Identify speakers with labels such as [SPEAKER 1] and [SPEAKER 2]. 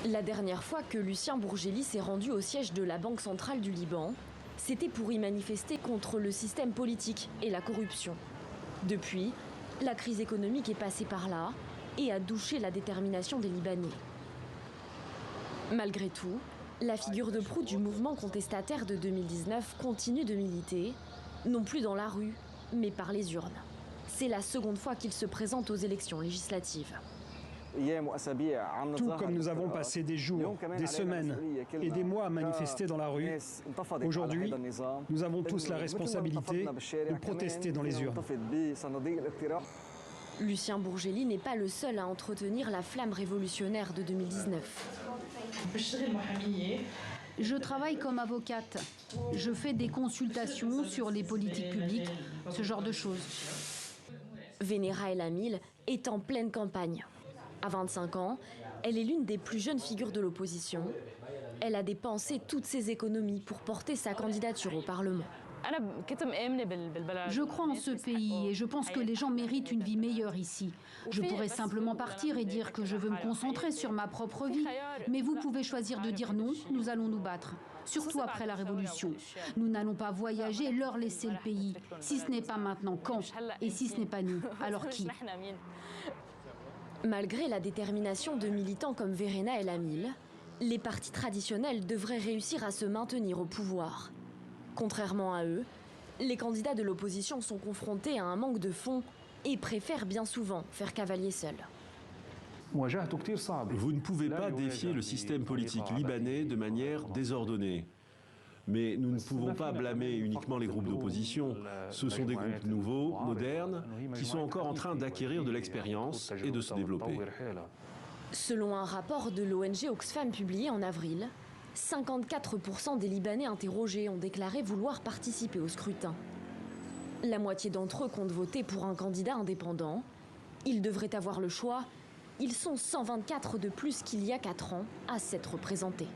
[SPEAKER 1] La dernière fois que Lucien Bourgelli s'est rendu au siège de la Banque centrale du Liban, c'était pour y manifester contre le système politique et la corruption. Depuis, la crise économique est passée par là et a douché la détermination des Libanais. Malgré tout, la figure de proue du mouvement contestataire de 2019 continue de militer, non plus dans la rue, mais par les urnes. C'est la seconde fois qu'il se présente aux élections législatives.
[SPEAKER 2] Tout comme nous avons passé des jours, des semaines et des mois à manifester dans la rue, aujourd'hui, nous avons tous la responsabilité de protester dans les urnes.
[SPEAKER 1] Lucien Bourgelli n'est pas le seul à entretenir la flamme révolutionnaire de 2019.
[SPEAKER 3] Je travaille comme avocate. Je fais des consultations sur les politiques publiques, ce genre de choses.
[SPEAKER 1] Vénéra El Amil est en pleine campagne. À 25 ans, elle est l'une des plus jeunes figures de l'opposition. Elle a dépensé toutes ses économies pour porter sa candidature au Parlement.
[SPEAKER 3] Je crois en ce pays et je pense que les gens méritent une vie meilleure ici. Je pourrais simplement partir et dire que je veux me concentrer sur ma propre vie. Mais vous pouvez choisir de dire non, nous allons nous battre. Surtout après la Révolution. Nous n'allons pas voyager et leur laisser le pays. Si ce n'est pas maintenant, quand? Et si ce n'est pas nous, alors qui?
[SPEAKER 1] Malgré la détermination de militants comme Verena El Amil, les partis traditionnels devraient réussir à se maintenir au pouvoir. Contrairement à eux, les candidats de l'opposition sont confrontés à un manque de fonds et préfèrent bien souvent faire cavalier seul.
[SPEAKER 4] Vous ne pouvez pas défier le système politique libanais de manière désordonnée. Mais nous ne pouvons pas blâmer uniquement les groupes d'opposition. Ce sont des groupes nouveaux, modernes, qui sont encore en train d'acquérir de l'expérience et de se développer.
[SPEAKER 1] Selon un rapport de l'ONG Oxfam publié en avril, 54% des Libanais interrogés ont déclaré vouloir participer au scrutin. La moitié d'entre eux comptent voter pour un candidat indépendant. Ils devraient avoir le choix. Ils sont 124 de plus qu'il y a 4 ans à s'être représentés.